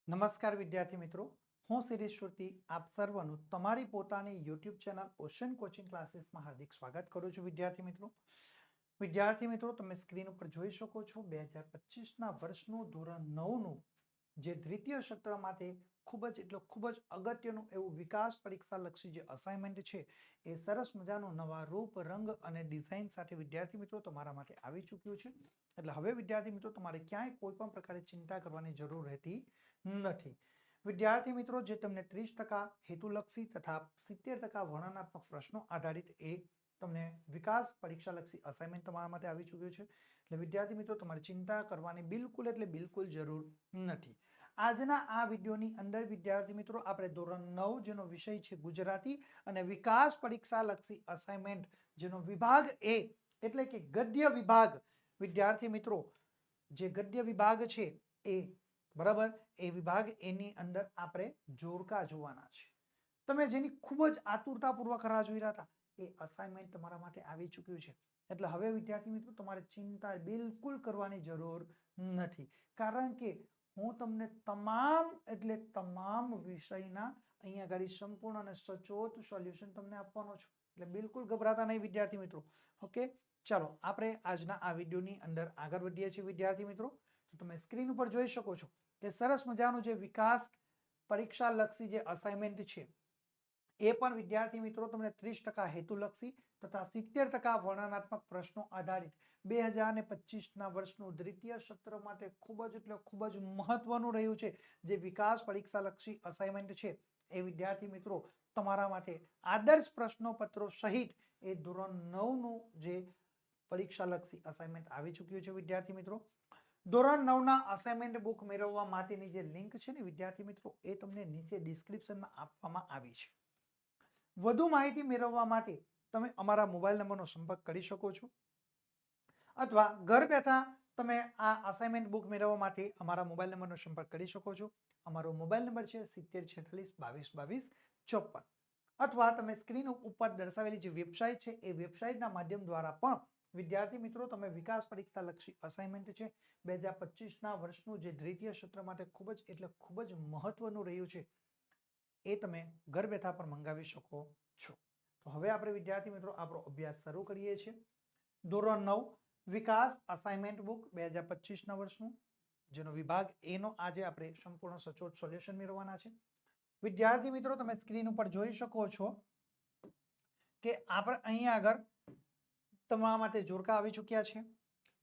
નમસ્કાર વિદ્યાર્થી મિત્રો, હું શિરીષ સુરતી આપ સર્વનું તમારી પોતાની યુટ્યુબ ચેનલ ઓશન કોચિંગ ક્લાસીસમાં હાર્દિક સ્વાગત કરું છું. વિદ્યાર્થી મિત્રો તમે સ્ક્રીન ઉપર જોઈ શકો છો 2025ના વર્ષનું ધોરણ 9નું જે દ્વિતીય સત્ર માટે ખૂબ જ અગત્યનું એવું વિકાસ પરીક્ષા લક્ષી જે અસાઇનમેન્ટ છે એ સરસ મજાનું નવા રૂપ રંગ અને ડિઝાઇન સાથે વિદ્યાર્થી મિત્રો તમારા માટે આવી ચૂક્યું છે. એટલે હવે વિદ્યાર્થી મિત્રો તમારે ક્યાંય કોઈ પણ પ્રકારે ચિંતા કરવાની જરૂર રહેતી નથી. વિદ્યાર્થી મિત્રો જે તમને 30% હેતુલક્ષી તથા 70% વર્ણનાત્મક પ્રશ્નો આધારિત એ તમને વિકાસ પરીક્ષા લક્ષી અસાઇનમેન્ટ તમારા માટે આવી ચૂક્યું છે. એટલે વિદ્યાર્થી મિત્રો તમારે ચિંતા કરવાની બિલકુલ જરૂર નથી. આજના આ વિડીયોની અંદર વિદ્યાર્થી મિત્રો આપણે ધોરણ 9 જેનો વિષય છે ગુજરાતી અને વિકાસ પરીક્ષા લક્ષી અસાઇનમેન્ટ જેનો વિભાગ એ એટલે કે ગદ્ય વિભાગ, વિદ્યાર્થી મિત્રો જે ગદ્ય વિભાગ છે એ બરાબર એ વિભાગ એની અંદર આપણે જોડકા જોવાના છે. તમે જેની ખૂબ જ આતુરતાપૂર્વક રાહ જોઈ રહ્યા હતા એ અસાઇનમેન્ટ તમારા માટે આવી ચૂક્યું છે. એટલે હવે વિદ્યાર્થી મિત્રો તમારે ચિંતા બિલકુલ કરવાની જરૂર નથી, કારણ કે હું તમને તમામ વિષયના અહીંયા આગળ સંપૂર્ણ અને સચોટ સોલ્યુશન તમને આપવાનો છું. એટલે બિલકુલ ગભરાતા નહીં વિદ્યાર્થી મિત્રો. ઓકે, ચાલો આપણે આજના આ વિડીયોની અંદર આગળ વધીએ છીએ. વિદ્યાર્થી મિત્રો તમે સ્ક્રીન ઉપર જોઈ શકો છો કે સરસ મજાનું જે વિકાસ પરીક્ષા લક્ષી જે અસાઇનમેન્ટ છે એ પણ વિદ્યાર્થી મિત્રો તમને 30% હેતુલક્ષી તથા 70% વર્ણનાત્મક પ્રશ્નો આધારિત 2025ના વર્ષનું દ્વિતીય સત્ર માટે ખૂબ જ મહત્વનું રહ્યું છે. જે વિકાસ પરીક્ષા લક્ષી અસાઇનમેન્ટ છે એ વિદ્યાર્થી મિત્રો તમારા માટે આદર્શ પ્રશ્નોપત્રો સહિત એ ધોરણ 9નું જે પરીક્ષા લક્ષી અસાઇનમેન્ટ આવી ચૂક્યું છે. વિદ્યાર્થી મિત્રો ધોરણ 9ના અસાઇનમેન્ટ બુક મેળવવા માટેની જે લિંક છે ને વિદ્યાર્થી મિત્રો એ તમને નીચે ડિસ્ક્રિપ્શનમાં આપવામાં આવી છે. વધુ માહિતી મેળવવા માટે તમે અમારા મોબાઈલ નંબરનો સંપર્ક કરી શકો છો, અથવા ઘર બેઠા તમે આ અસાઇનમેન્ટ બુક મેળવવા માટે અમારા મોબાઈલ નંબરનો સંપર્ક કરી શકો છો. અમારો મોબાઈલ નંબર છે 7046222254, અથવા તમે સ્ક્રીન ઉપર દર્શાવેલી જે વેબસાઇટ છે એ વેબસાઇટના માધ્યમ દ્વારા પણ વિદ્યાર્થી મિત્રો તમે વિકાસ પરીક્ષા લક્ષી અસાઇનમેન્ટ છે 2025ના વર્ષનું જે દ્વિતીય સત્ર માટે ખૂબ જ મહત્વનું રહ્યું છે એ તમે ઘર બેઠા પણ મંગાવી શકો છો. તો હવે આપણે વિદ્યાર્થી મિત્રો આપણો અભ્યાસ શરૂ કરીએ છીએ. ધોરણ 9 વિકાસ અસાઇનમેન્ટ બુક 2025ના વર્ષનું જેનો વિભાગ એનો આજે આપણે સંપૂર્ણ સચોટ સોલ્યુશન મેળવવાના છે. વિદ્યાર્થી મિત્રો તમે સ્ક્રીન ઉપર જોઈ શકો છો કે આપણે અહીંયા આગળ તમારા માટે જોડકા આવી ચૂક્યા છે.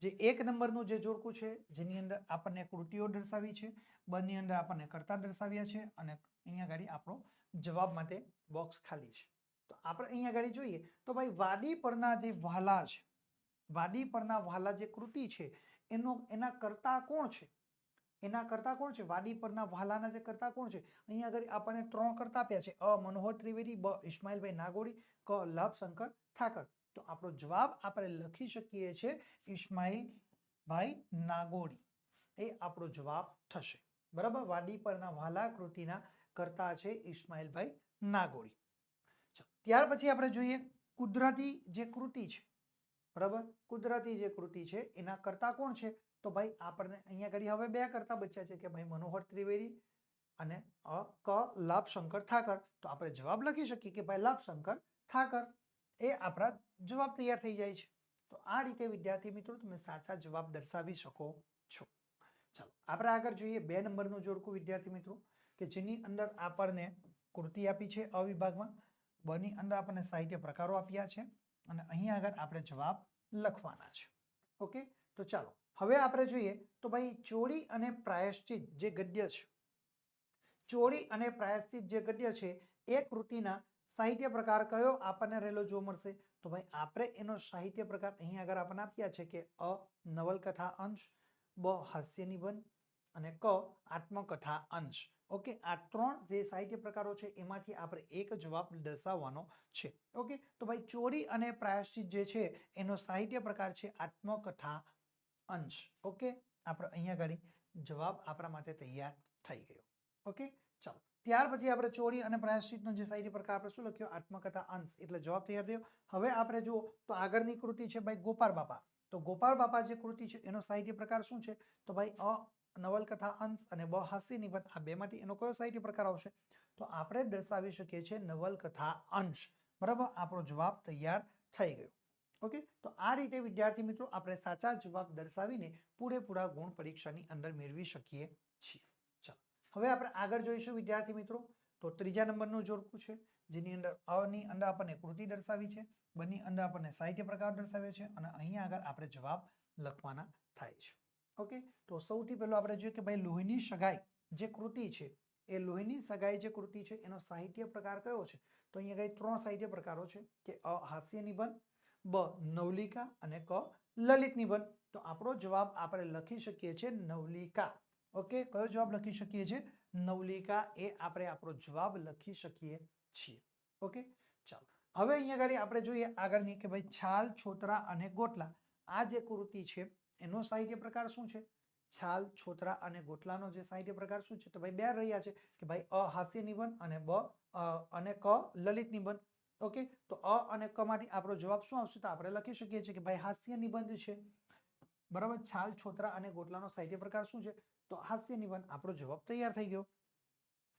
જે 1 નંબરનું જે જોડકું છે જેની અંદર આપણને કૃતિઓ દર્શાવી છે, 2 ની અંદર આપણને કર્તા દર્શાવ્યા છે અને અહીંયા આગળ આપણો જવાબ માટે બોક્સ ખાલી છે. તો આપણે અહીંયા આગળ જોઈએ તો ભાઈ વાડી પરના જે વાલા છે, વાડી પરના વાલા જે કૃતિ છે એના કર્તા કોણ છે? વાડી પરના વાલાના જે કર્તા કોણ છે? અહીંયા આગળ આપણને 3 કર્તા આપ્યા છે: અ મનોહર ત્રિવેદી, બ ઇસ્માઇલભાઈ નાગોરી, ક લાભશંકર ઠાકર. તો આપણો જવાબ આપણે લખી શકીએ છીએ ઇસ્માઇલભાઈ નાગોરી. એ આપણો જવાબ થશે. બરાબર, વાડી પરના વાલા કૃતિના કર્તા છે ઇસ્માઇલભાઈ નાગોરી. ત્યાર પછી આપણે જોઈએ કુદરતી જે કૃતિ છે, બરાબર, કુદરતી જે કૃતિ છે એના કર્તા કોણ છે? તો ભાઈ આપણને અહીંયા ઘડી હવે 2 કર્તા બચ્યા છે કે ભાઈ મનોહર ત્રિવેદી અને ક લાભશંકર ઠાકર. તો આપણે જવાબ લખી શકીએ કે ભાઈ લાભશંકર ઠાકર. એ આપણા જવાબ તૈયાર થઈ જાય છે. તો આ રીતે વિદ્યાર્થી મિત્રો તમે સાચા જવાબ દર્શાવી શકો છો. ચાલો આપણે આગળ જોઈએ 2 નંબરનું જોડકું વિદ્યાર્થી મિત્રો કે જેની અંદર આપણને કૃતિ આપી છે અ વિભાગમાં, બ ની અંદર આપણને સાહિત્ય પ્રકારો આપ્યા છે અને અહીંયા આગળ આપણે જવાબ લખવાના છે. ઓકે, તો ચાલો હવે આપણે જોઈએ તો ભાઈ ચોરી અને પ્રાયશ્ચિત જે ગદ્ય છે, ચોરી અને પ્રાયશ્ચિત જે ગદ્ય છે એ કૃતિના સાહિત્ય પ્રકાર કયો આપણને રહેલો જોવા મળશે? તો ભાઈ આપણે એનો સાહિત્ય પ્રકાર અહીંયા આગળ આપણને આપ્યા છે કે અ નવલકથા અંશ, બ હાસ્ય નિબંધ અને ક આત્મકથા અંશ. ઓકે, આ 3 જે સાહિત્ય પ્રકારો છે એમાંથી આપણે એક જવાબ દર્શાવવાનો છે. ઓકે, તો ભાઈ ચોરી અને પ્રાયશ્ચિત જે છે એનો સાહિત્ય પ્રકાર છે આત્મકથા અંશ. ઓકે, આપણે અહીંયા આગળ જવાબ આપણા માટે તૈયાર થઈ ગયો. ઓકે, ચાલો ત્યાર પછી આપણે ચોરી અને પ્રાયશ્ચિતનો જે સાહિત્ય પ્રકાર આપણે શું લખ્યો? આત્મકથા અંશ. એટલે જવાબ તૈયાર થયો. હવે આપણે જુઓ તો આગળની કૃતિ છે ભાઈ ગોપાળ બાપા. તો ગોપાળ બાપા જે કૃતિ છે એનો સાહિત્ય પ્રકાર શું છે? તો ભાઈ નવલકથા અંશ અને બ હાસ્ય નિબંધ, આ બેમાંથી એનો કયો સાહિત્ય પ્રકાર આવશે? તો આપણે દર્શાવી શકીએ છીએ નવલકથા અંશ. બરાબર, આપણો જવાબ તૈયાર થઈ ગયો. ઓકે, તો આ રીતે વિદ્યાર્થી મિત્રો આપણે સાચા જવાબ દર્શાવીને પૂરેપૂરા ગુણ પરીક્ષાની અંદર મેળવી શકીએ છીએ. ચાલો, હવે આપણે આગળ જોઈશું વિદ્યાર્થી મિત્રો. તો ત્રીજા નંબરનું જોડકું છે, જેની અંદર અ ની અંદર આપણને કૃતિ દર્શાવી છે, બ ની અંદર આપણને સાહિત્ય પ્રકાર દર્શાવે છે, અને અહીંયા આગળ આપણે જવાબ લખવાના થાય છે. ઓકે, તો સૌથી પહેલું આપણે જોઈએ કે ભાઈ લોહીની સગાઈ જે કૃતિ છે, એ લોહીની સગાઈ જે કૃતિ છે એનો સાહિત્ય પ્રકાર કયો છે? તો અહીંયા કઈ 3 સાહિત્ય પ્રકારો છે કે અ હાસ્ય નિબંધ, બ નવલિકા અને ક લલિત નિબંધ. તો આપણો જવાબ આપણે લખી શકીએ છીએ નવલિકા. ઓકે, કયો જવાબ લખી શકીએ છીએ? નવલિકા, એ આપણે આપણો જવાબ લખી શકીએ છીએ. ઓકે, ચાલો હવે અહીંયા આગળ આપણે જોઈએ આગળની કે ભાઈ છાલ, છોતરા અને ગોટલા, આ જે કૃતિ છે એનો સાહિત્ય પ્રકાર શું છે? છાલ, છોતરા અને ગોટલાનો જે સાહિત્ય પ્રકાર શું છે? તો ભાઈ બે રહ્યા છે કે ભાઈ અ હાસ્ય નિબંધ અને બ અને ક લલિત નિબંધ. ઓકે, તો અ અને ક માંથી આપણો જવાબ શું આવશે? તો આપણે લખી શકીએ છીએ કે ભાઈ હાસ્ય નિબંધ છે. બરાબર, છાલ, છોતરા અને ગોટલાનો સાહિત્ય પ્રકાર શું છે? તો હાસ્ય નિબંધ. આપણો જવાબ તૈયાર થઈ ગયો.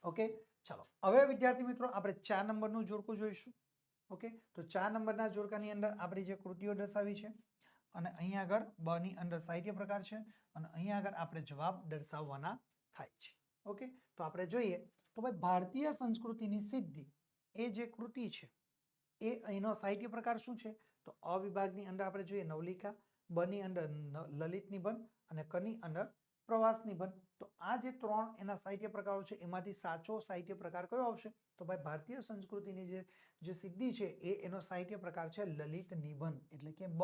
ઓકે, ચાલો હવે વિદ્યાર્થી મિત્રો આપણે 4 નંબરનું જોડકું જોઈશું. ઓકે, તો 4 નંબરના જોડકાની અંદર આપણી જે કૃતિઓ દર્શાવી છે, અને અહીંયા આગળ બ ની અંદર સાહિત્ય પ્રકાર છે, અને અહીંયા આગળ આપણે જવાબ દર્શાવવાના થાય છે. ઓકે, તો આપણે જોઈએ તો ભાઈ ભારતીય સંસ્કૃતિની સિદ્ધિ એ જે કૃતિ છે એ અહીંનો સાહિત્ય પ્રકાર શું છે? તો અ વિભાગની અંદર આપણે જોઈએ નવલિકા, બ ની અંદર લલિત નિબંધ અને ક ની અંદર પ્રવાસ નિબંધ. તો આ જે 3 એના સાહિત્ય પ્રકારો છે એમાંથી સાચો સાહિત્ય પ્રકાર કયો આવશે? તો ભાઈ ભારતીય સંસ્કૃતિની જે સિદ્ધિ છે એનો સાહિત્ય પ્રકાર છે લલિત નિબંધ, એટલે કે બ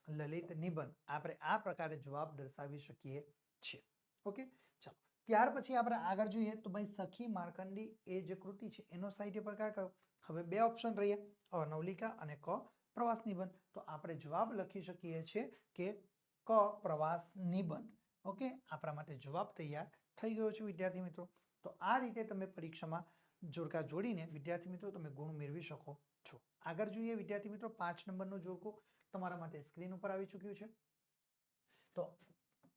લલિત નિબંધ. આપણે આ પ્રકારે જવાબ દર્શાવી શકીએ છીએ. ઓકે, ચાલો ત્યાર પછી આપણે આગળ જોઈએ તો ભાઈ સખી માર્કંડી એ જે કૃતિ છે એનો સાહિત્ય પ્રકાર કયો? હવે બે ઓપ્શન રહ્યા, અ નવલિકા અને ક પ્રવાસ નિબંધ. તો આપણે જવાબ લખી શકીએ છીએ કે ક પ્રવાસ નિબંધ. ઓકે, આપણા માટે જવાબ તૈયાર થઈ ગયો છે વિદ્યાર્થી મિત્રો. તો આ રીતે તમે પરીક્ષામાં જોડકા જોડીને વિદ્યાર્થી મિત્રો તમે ગુણ મેળવી શકો છો. આગળ જોઈએ વિદ્યાર્થી મિત્રો 5 નંબરનું જોડકું તમારા માટે સ્ક્રીન ઉપર આવી ચૂક્યું છે. તો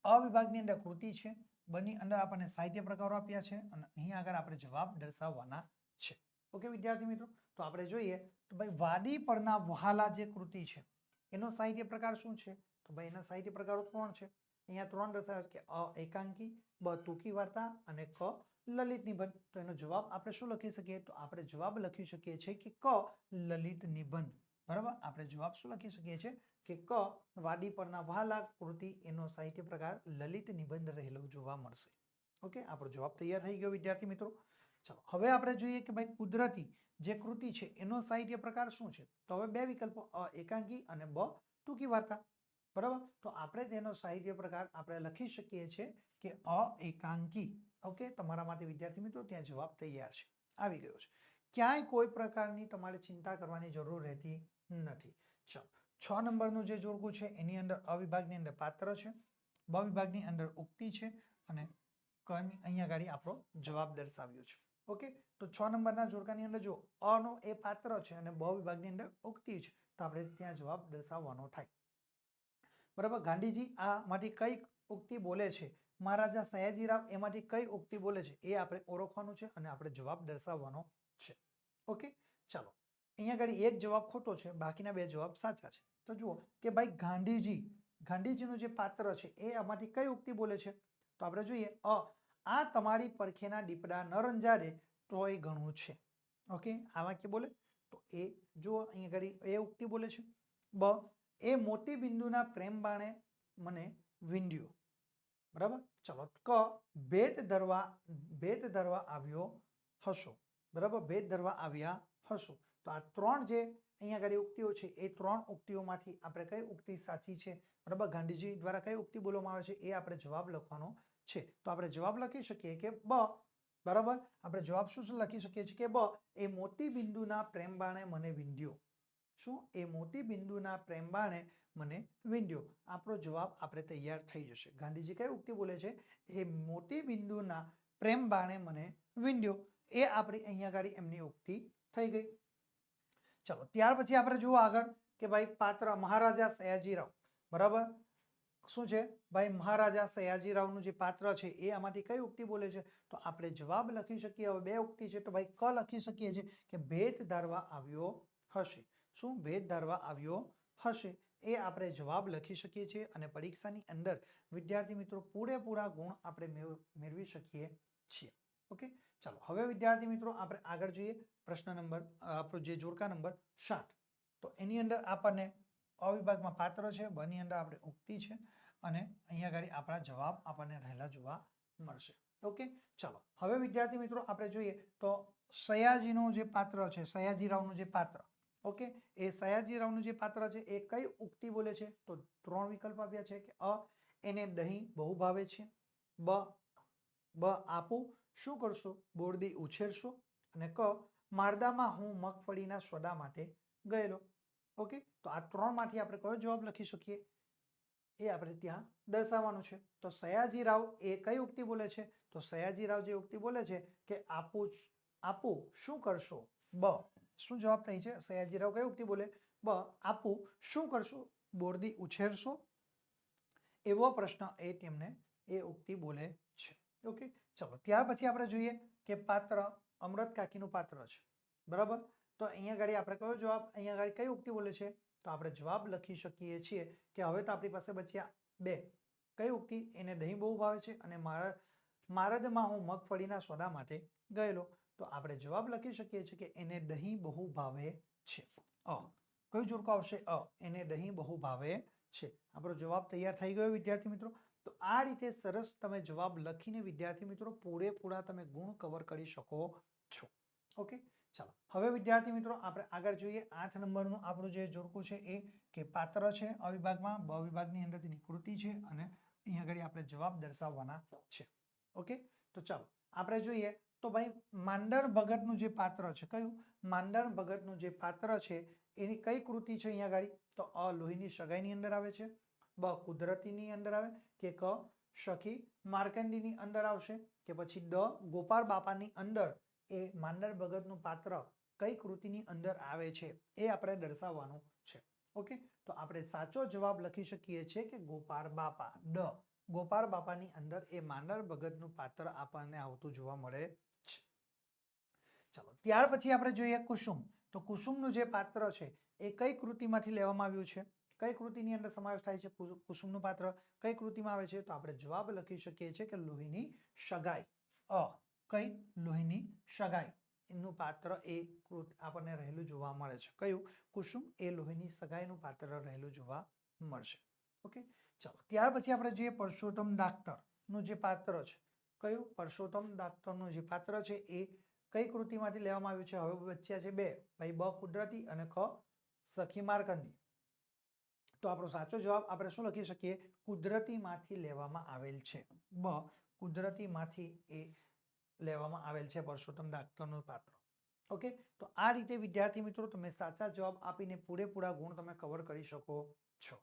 અ વિભાગની અંદર કૃતિ છે, બ ની અંદર આપણને સાહિત્ય પ્રકારો આપ્યા છે, અને અહીંયા આગળ આપણે જવાબ દર્શાવવાના છે. ઓકે વિદ્યાર્થી મિત્રો, તો આપણે જોઈએ તો ભાઈ વાડી પરના વહાલા જે કૃતિ છે એનો સાહિત્ય પ્રકાર શું છે? તો ભાઈ એના સાહિત્ય પ્રકારો 3 છે. અહીંયા 3 દર્શાવે છે કે અ એકાંકી, બ ટૂંકી વાર્તા અને ક લલિત નિબંધ. તો એનો જવાબ આપણે શું લખી શકીએ? તો આપણે જવાબ લખી શકીએ છીએ કે ક લલિત નિબંધ. બરાબર, આપણે જવાબ શું લખી શકીએ છીએ કે ક વાડી પરના વહાલા કૃતિ એનો સાહિત્ય પ્રકાર લલિત નિબંધ રહેલો જોવા મળશે. ઓકે, આપણો જવાબ તૈયાર થઈ ગયો વિદ્યાર્થી મિત્રો. ચાલો હવે આપણે જોઈએ કે ભાઈ કુદરતી જે કૃતિ છે એનો સાહિત્ય પ્રકાર શું છે? તો હવે બે વિકલ્પો, અ એકાંકી અને બ ટૂંકી વાર્તા. બરાબર, તો આપણે તેનો સાહિત્ય પ્રકાર આપણે લખી શકીએ છીએ કે અ એકાંકી. ઓકે, તમારા માટે વિદ્યાર્થી મિત્રો ત્યાં જવાબ તૈયાર છે, આવી ગયો છે. ક્યાંય કોઈ પ્રકારની તમારે ચિંતા કરવાની જરૂર રહેતી નથી. ચાલો 6 નંબરનું જે જોડકું છે એની અંદર અ વિભાગની અંદર પાત્ર છે, બ વિભાગની અંદર ઉક્તિ છે, અને ક ની અહીંયા ગાડી આપણો જવાબ દર્શાવ્યો છે. ઓકે, તો 6 નંબરના જોડકાની અંદર જો અ નો એ પાત્ર છે અને બ વિભાગની અંદર ઉક્તિ છે, તો આપણે ત્યાં જવાબ દર્શાવવાનો થાય. બરાબર, ગાંધીજી આમાંથી કઈ ઉક્તિ બોલે છે, મહારાજા સયાજીરાવ એમાંથી કઈ ઉક્તિ બોલે છે, એ આપણે ઓળખવાનું છે અને આપણે જવાબ દર્શાવવાનો છે. ઓકે, ચાલો અહીંયા આગળ એક જવાબ ખોટો છે, બાકીના બે જવાબ સાચા છે. તો જુઓ કે ભાઈ ગાંધીજીનું જે પાત્ર છે એ આમાંથી કઈ ઉક્તિ બોલે છે? તો આપણે જોઈએ આ તમારી પરખેના દીપડા ન રંજાડે તોય ઘણું છે. ઓકે, આ વાક્ય બોલે તો એ જુઓ અહીંયા આગળ એ ઉક્તિ બોલે છે. બ એ મોતી બિંદુના પ્રેમ બાણે મને વિંધ્યો. બરાબર, ચલો ક ભેટ ધરવા આવ્યો હશો. બરાબર, ભેટ ધરવા આવ્યા હશો. તો આ 3 જે અહીંયા આગળ ઉક્તિઓ છે એ 3 ઉક્તિઓમાંથી આપણે કઈ ઉક્તિ સાચી છે? બરાબર, ગાંધીજી દ્વારા કઈ ઉક્તિ બોલવામાં આવે છે એ આપણે જવાબ લખવાનો છે. તો આપણે જવાબ લખી શકીએ કે બ. બરાબર, આપણે જવાબ શું લખી શકીએ છીએ કે બ એ મોતી બિંદુના પ્રેમ બાણે મને વિંધ્યો. શું? એ મોતી બિંદુના પ્રેમ બાણે મને વિંધ્યો. આપણો જવાબ આપણે તૈયાર થઈ જશે. ગાંધીજી કઈ ઉક્તિ બોલે છે? એ મોતી બિંદુના પ્રેમ બાણે મને વિંધ્યો. એ આપણી અહીંયા આગળ એમની ઉક્તિ થઈ ગઈ. ચલો ત્યાર પછી આપણે જુઓ આગળ કે ભાઈ પાત્ર મહારાજા સયાજીરાવ. બરાબર, શું છે ભાઈ મહારાજા સયાજીરાવનું જે પાત્ર છે એ આમાંથી કઈ ઉક્તિ બોલે છે? તો આપણે જવાબ લખી શકીએ. હવે બે ઉક્તિ છે તો ભાઈ ક લખી શકીએ છીએ કે ભેદ ધારવા આવ્યો હશે. શું? ભેદ ધારવા આવ્યો હશે. એ આપણે જવાબ લખી શકીએ છીએ અને પરીક્ષાની અંદર વિદ્યાર્થી મિત્રો પૂરેપૂરા ગુણ આપણે મેળવી શકીએ છીએ. ઓકે, ચાલો હવે વિદ્યાર્થી મિત્રો આપણે આગળ જોઈએ. પ્રશ્ન નંબર આપણો જે જોડકા નંબર 7. તો એની અંદર આપણને અ વિભાગમાં પાત્ર છે, બ ની અંદર આપણે ઉક્તિ છે અને અહીંયા આગળ આપણા જવાબ આપણને રહેલા જોવા મળશે. ઓકે, ચાલો હવે વિદ્યાર્થી મિત્રો આપણે જોઈએ તો સયાજીનું જે પાત્ર છે, સયાજીરાવનું જે પાત્ર, ઓકે, એ સયાજીરાવનું જે પાત્ર છે એ કઈ ઉક્તિ બોલે છે? તો 3 વિકલ્પ આપ્યા છે કે અ એને દહીં બહુ ભાવે છે, બ આપું શું કરશો? બોરડી ઉછેરશો, અને ક મારદામાં હું મગફળીના સોદા માટે ગયેલો. ઓકે, તો આ 3 માંથી આપણે કયો જવાબ લખી શકીએ એ આપણે ત્યાં દર્શાવવાનું છે. તો સયાજીરાવ એ કઈ ઉક્તિ બોલે છે? તો સયાજીરાવ જે ઉક્તિ બોલે છે કે આપું શું કરશો? બ શું જવાબ થાય છે? સયાજીરાવ કઈ ઉક્તિ બોલે? બ આપું શું કરશો? બોરડી ઉછેરશો. એવો પ્રશ્ન એ તેમને એ ઉક્તિ બોલે છે. ઓકે, ચલો ત્યાર પછી આપણે જોઈએ કે પાત્ર અમૃત કાકીનું પાત્ર છે, બરાબર. તો અહીંયા આગળ આપણે કયો જવાબ, અહીંયા આગળ કઈ ઉક્તિ બોલે છે? તો આપણે જવાબ લખી શકીએ છીએ કે હવે તો આપણી પાસે બચ્યા 2. કઈ ઉક્તિ? એને દહીં બહુ ભાવે છે અને મારદમાં હું મગફળીના સોદા માટે ગયેલો. તો આપણે જવાબ લખી શકીએ છીએ કે એને દહીં બહુ ભાવે છે. કયું જોડકું આવશે? એને દહીં બહુ ભાવે છે. આપણો જવાબ તૈયાર થઈ ગયો વિદ્યાર્થી મિત્રો. તો આ રીતે સરસ તમે જવાબ લખીને વિદ્યાર્થી મિત્રો પૂરેપૂરા તમે ગુણ કવર કરી શકો છો. ઓકે, ચાલો હવે વિદ્યાર્થી મિત્રો આપણે આગળ જોઈએ. 8 નંબરનું આપણું જે જોડકું છે એ કે પાત્ર છે અ વિભાગમાં, બ વિભાગની અંદર તેની કૃતિ છે અને અહીંયા આગળ આપણે જવાબ દર્શાવવાના છે. ઓકે, તો ચાલો આપણે જોઈએ તો ભાઈ માંડર ભગતનું જે પાત્ર છે, કયું? માંડર ભગતનું જે પાત્ર છે એની કઈ કૃતિ છે અહીંયા આગળ? તો અ લોહીની સગાઈની અંદર આવે છે, બ કુદરતીની અંદર આવે, કે ક સખી માર્કંડીની અંદર આવશે, કે પછી ડ ગોપાળ બાપાની અંદર એ માંડર ભગતનું પાત્ર કઈ કૃતિની અંદર આવે છે એ આપણે દર્શાવવાનું છે. ઓકે, તો આપણે સાચો જવાબ લખી શકીએ છીએ કે ગોપાળ બાપા. ડ ગોપાળ બાપાની અંદર એ માંડર ભગતનું પાત્ર આપણને આવતું જોવા મળે છે. ચાલો ત્યાર પછી આપણે જોઈએ કુસુમ. તો કુસુમનું જે પાત્ર છે એ કઈ કૃતિમાંથી લેવામાં આવ્યું છે? કઈ કૃતિની અંદર સમાવેશ થાય છે કુસુમનું પાત્ર? કઈ કૃતિમાં આવે છે? તો આપણે જવાબ લખી શકીએ છીએ કે લોહીની સગાઈ. કઈ? લોહીની સગાઈ એનું પાત્ર એ આપણને રહેલું જોવા મળે છે. કયું? કુસુમ એ લોહીની સગાઈનું પાત્ર રહેલું જોવા મળશે. ઓકે, ચાલો ત્યાર પછી આપણે જોઈએ પરસોત્તમ દાક્તરનું જે પાત્ર છે. કયું? પરસોત્તમ દાક્તરનું જે પાત્ર છે એ કઈ કૃતિમાંથી લેવામાં આવ્યું છે? હવે બચ્યા છે 2, ભાઈ બ કુદરતી અને ખ સખી માર્કંડી. તો આપણો સાચો જવાબ આપણે શું લખી શકીએ? કુદરતીમાંથી લેવામાં આવેલ છે. બ કુદરતીમાંથી એ લેવામાં આવેલ છે પરસોત્તમ દાક્તરનું પાત્ર. ઓકે, તો આ રીતે વિદ્યાર્થી મિત્રો તમે સાચા જવાબ આપીને પૂરેપૂરા ગુણ તમે કવર કરી શકો છો.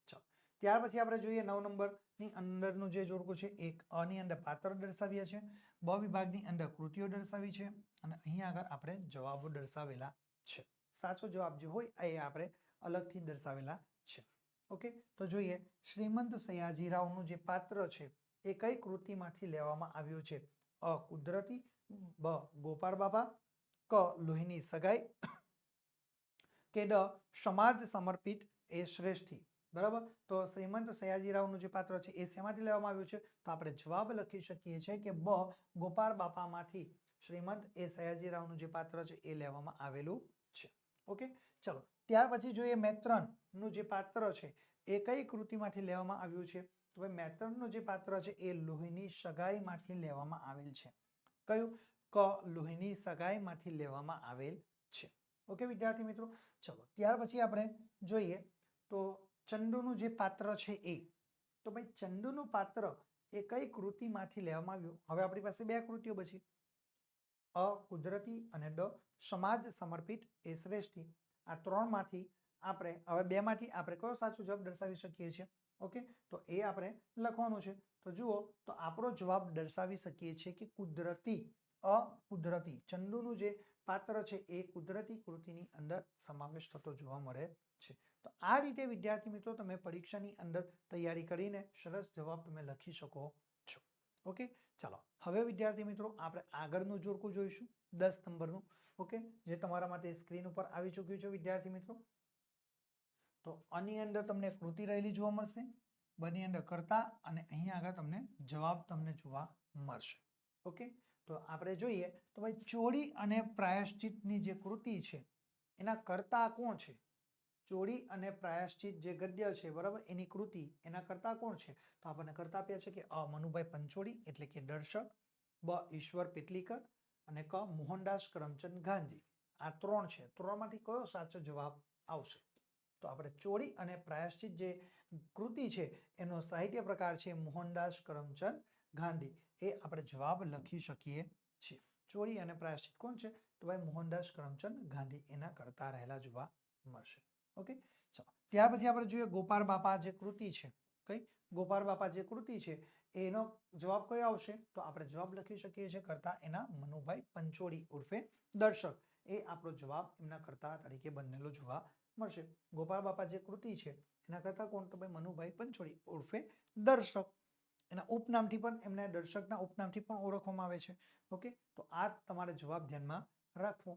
ચાલો ત્યાર પછી આપણે જોઈએ 9 નંબરની અંદરનું જે જોડકું છે એક અ ની અંદર પાત્ર દર્શાવ્યા છે, બ વિભાગની અંદર કૃતિઓ દર્શાવી છે અને અહીંયા આગળ આપણે જવાબો દર્શાવેલા છે. સાચો જવાબ જે હોય એ આપણે અલગથી દર્શાવેલા છે. ઓકે, તો જોઈએ શ્રીમંત સયાજીરાવનું જે પાત્ર છે એ કઈ કૃતિમાંથી લેવામાં આવ્યું છે? અ કુદરતી, બ ગોપાળ બાપા, ક લોહીની સગાઈ, કે ડ સમાજ સમર્પિત એ શ્રેષ્ઠી. બરાબર, તો શ્રીમંત સયાજીરાવનું જે પાત્ર છે એ શેમાંથી લેવામાં આવ્યું છે? તો આપણે જવાબ લખી શકીએ છીએ કે બ ગોપાળ બાપામાંથી શ્રીમંત એ સયાજીરાવનું જે પાત્ર છે એ લેવામાં આવેલું છે. ઓકે, ચલો ત્યાર પછી જોઈએ મૈત્રનનું જે પાત્ર છે એ કઈ કૃતિમાંથી લેવામાં આવ્યું છે? તો ભાઈ મૈત્રનનું જે પાત્ર છે એ લોહીની સગાઈમાંથી લેવામાં આવેલ છે. કયું? ક લોહીની સગાઈમાંથી લેવામાં આવેલ છે. ઓકે વિદ્યાર્થી મિત્રો, ચલો ત્યાર પછી આપણે જોઈએ તો ચંદુનું જે પાત્ર છે એ, તો ભાઈ ચંદુનું પાત્ર એ કઈ કૃતિમાંથી લેવામાં આવ્યું? હવે આપણી પાસે 2 કૃતિઓ બચી, અ કુદરતી અને ડ સમાજ સમર્પિત એ શ્રેષ્ઠી. આ 3 માંથી આપણે હવે 2 માંથી આપણે કયો સાચો જવાબ દર્શાવી શકીએ છીએ? ઓકે, તો એ આપણે લખવાનું છે. તો જુઓ તો આપણો જવાબ દર્શાવી શકીએ છીએ કે કુદરતી, અકુદરતી. ચંદુનું જે પાત્ર છે એ કુદરતી કૃતિની અંદર સમાવેશ થતો જોવા મળે છે. તો આ રીતે વિદ્યાર્થી મિત્રો તમે પરીક્ષાની અંદર તૈયારી કરીને સરસ જવાબ તમે લખી શકો છો. ઓકે, ચાલો હવે વિદ્યાર્થી મિત્રો આપણે આગળનું જોડકું જોઈશું 10 નંબરનું. ઓકે, જે તમારા માટે સ્ક્રીન ઉપર આવી ચૂક્યું છે વિદ્યાર્થી મિત્રો. તો આની અંદર તમને કૃતિ રહેલી જોવા મળશે, બની અંદર કરતા, અને અહીંયા આગળ તમને જવાબ તમને જોવા મળશે. ઓકે, તો આપણે જોઈએ તો ભાઈ ચોરી અને પ્રાયશ્ચિતની જે કૃતિ છે એના કરતા કોણ છે? ચોરી અને પ્રાયશ્ચિત જે ગદ્ય છે બરાબર, એની કૃતિ એના કરતા કોણ છે? તો આપણને કરતા આપ્યા છે કે અ મનુભાઈ પંચોળી એટલે કે દર્શક, બ ઈશ્વર પેટલીકર, અને ક મોહનદાસ કરમચંદ ગાંધી. આ 3 છે. 3 માંથી કયો સાચો જવાબ આવશે? તો આપણે ચોરી અને પ્રાયશ્ચિત જે કૃતિ છે એનો સાહિત્ય પ્રકાર છે મોહનદાસ કરમચંદ ગાંધી. એ આપણે જવાબ લખી શકીએ છીએ. ચોરી અને પ્રાયશ્ચિત કોણ છે? તો ભાઈ મોહનદાસ કરમચંદ ગાંધી એના કરતા રહેલા જોવા મળશે. ઓકે, ચાલો ત્યાર પછી આપણે જોઈએ ગોપાળ બાપા જે કૃતિ છે. કઈ? ગોપાળ બાપા જે કૃતિ છે એનો જવાબ કયો આવશે? તો આપણે જવાબ લખી શકીએ છીએ કરતા એના મનુભાઈ પંચોળી ઉર્ફે દર્શક. એ આપણો જવાબ એમના કરતા તરીકે બનેલો જોવા મળશે. ગોપાળ બાપા જે કૃતિ છે એના કરતા કોણ? તો ભાઈ મનુભાઈ પંચોળી ઉર્ફે દર્શક. એના ઉપનામથી પણ, એમને દર્શકના ઉપનામથી પણ ઓળખવામાં આવે છે. ઓકે, તો આ તમારે જવાબ ધ્યાનમાં રાખવો.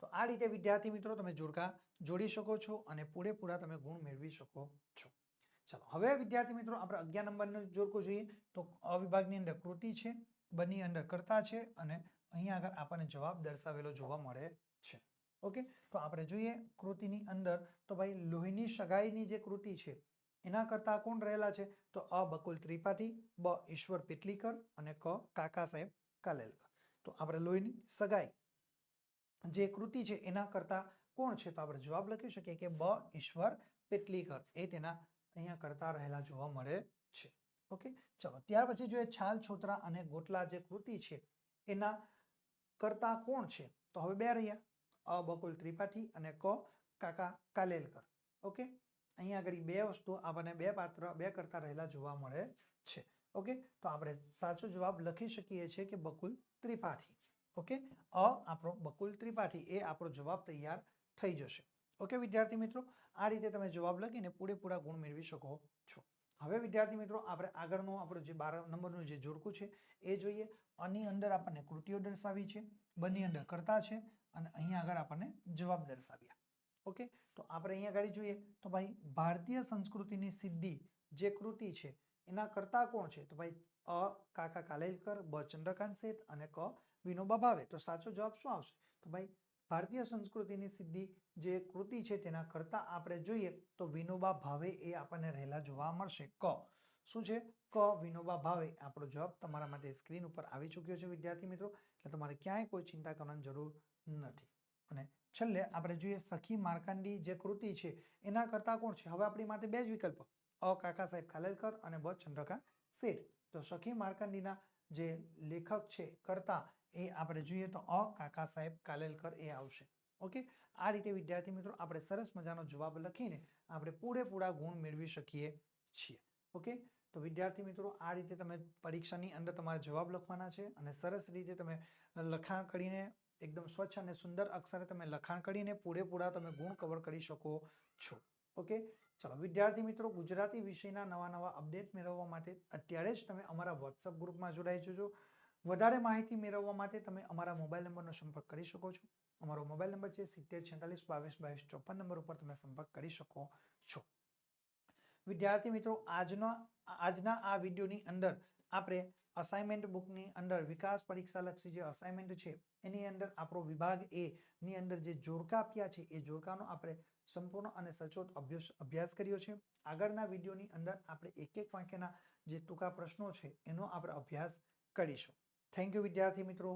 તો આ રીતે વિદ્યાર્થી મિત્રો તમે જોડકા જોડી શકો છો અને પૂરેપૂરા તમે ગુણ મેળવી શકો છો. ચાલો હવે વિદ્યાર્થી મિત્રો આપણે 11 નંબરનું જોડકું જોઈએ. તો અ વિભાગની અંદર કૃતિ છે, બની અંદર કરતા છે, અને અહીંયા આગળ આપણને જવાબ દર્શાવેલો જોવા મળે છે. ઓકે, તો આપણે જોઈએ કૃતિની અંદર તો ભાઈ લોહીની સગાઈની જે કૃતિ છે એના કરતા કોણ રહેલા છે? તો અ બકુલ ત્રિપાઠી, બ ઈશ્વર પેટલીકર, અને ક કાકા સાહેબ કાલેલકર. તો આપણે લોહીની સગાઈ જે કૃતિ છે એના કરતા કોણ છે? તો આપણે જવાબ લખી શકીએ કે બ ઈશ્વર પેટલીકર. એ તેના અહીંયા કરતા રહેલા જોવા મળે છે. ઓકે, ચલો ત્યાર પછી જોઈએ છાલ છોતરા અને ગોટલા જે કૃતિ છે એના કરતા કોણ છે? તો હવે બે રહ્યા, અ બકુલ ત્રિપાઠી અને ક કાકા કાલેલકર. ઓકે, અહીંયા આગળ બે વસ્તુ આપણને બે પાત્ર બે કરતા રહેલા જોવા મળે છે. ઓકે, તો આપણે સાચો જવાબ લખી શકીએ છીએ કે બકુલ ત્રિપાઠી. ઓકે, અ આપણો બકુલ ત્રિપાઠી એ આપણો જવાબ તૈયાર થઈ જશે. ઓકે વિદ્યાર્થી મિત્રો, આ રીતે તમે જવાબ લખીને પૂરેપૂરા ગુણ મેળવી શકો છો. હવે વિદ્યાર્થી મિત્રો આપણે આગળનો આપણો જે 12 નંબરનું જે જોડકું છે એ જોઈએ. આની અંદર આપણને કૃતિઓ દર્શાવી છે, બની અંદર કરતા છે, અને અહીંયા આગળ આપણને જવાબ દર્શાવ્યા. ઓકે, તો આપણે અહીંયા આગળ જોઈએ તો ભાઈ ભારતીય સંસ્કૃતિની સિદ્ધિ જે કૃતિ છે એના કરતા કોણ છે? તો ભાઈ અ કાકા કાલેલકર, બ ચંદ્રકાંત શેઠ, અને ક વિનોબા ભાવે. તો સાચો જવાબ શું આવશે? તો ભાઈ ભારતીય સંસ્કૃતિની સિદ્ધિ જે કૃતિ છે તેના કરતા આપણે જોઈએ તો વિનોબા ભાવે એ આપણને રહેલા જોવા મળશે. ક શું છે? ક વિનોબા ભાવે. આપણો જવાબ તમારા માટે સ્ક્રીન ઉપર આવી ચૂક્યો છે વિદ્યાર્થી મિત્રો, એટલે તમારે ક્યાંય કોઈ ચિંતા કરવાની જરૂર નથી. અને છેલ્લે આપણે જોઈએ સખી માર્કંડી જે કૃતિ છે એના કરતા કોણ છે? હવે આપણી માટે બે જ વિકલ્પો, અ કાકા સાહેબ ખાલેલકર અને બ ચંદ્રકાંત શેઠ. તો સખી માર્કંડીના જે લેખક છે કરતા એ આપણે જોઈએ તો અ કાકા સાહેબ કાલેલકર એ આવશે. ઓકે, આ રીતે વિદ્યાર્થી મિત્રો આપણે સરસ મજાનો જવાબ લખીને આપણે પૂરેપૂરા ગુણ મેળવી શકીએ છીએ. ઓકે, તો વિદ્યાર્થી મિત્રો આ રીતે તમે પરીક્ષાની અંદર તમારે જવાબ લખવાના છે અને સરસ રીતે તમે લખાણ કરીને એકદમ સ્વચ્છ અને સુંદર અક્ષરે તમે લખાણ કરીને પૂરેપૂરા તમે ગુણ કવર કરી શકો છો. ઓકે, ચલો વિદ્યાર્થી મિત્રો ગુજરાતી વિષયના નવા અપડેટ મેળવવા માટે અત્યારે જ તમે અમારા વોટ્સઅપ ગ્રુપમાં જોડાઈ જજો. વધારે માહિતી મેળવવા માટે તમે અમારા મોબાઈલ નંબરનો સંપર્ક કરી શકો છો. અમારો મોબાઈલ નંબર છે 7046222254 નંબર ઉપર તમે સંપર્ક કરી શકો છો. વિદ્યાર્થી મિત્રો આજના આ વિડીયોની અંદર આપણે અસાઇનમેન્ટ બુકની અંદર વિકાસ પરીક્ષા લક્ષી જે અસાઇનમેન્ટ છે એની અંદર આપણો વિભાગ એ ની અંદર જે જોડકા આપ્યા છે એ જોડકાનો આપણે સંપૂર્ણ અને સચોટ અભ્યાસ કર્યો છે. આગળના વિડીયોની અંદર આપણે એક એક વાક્યના જે ટૂંકા પ્રશ્નો છે એનો આપણે અભ્યાસ કરીશું. થેન્ક યુ વિદ્યાર્થી મિત્રો.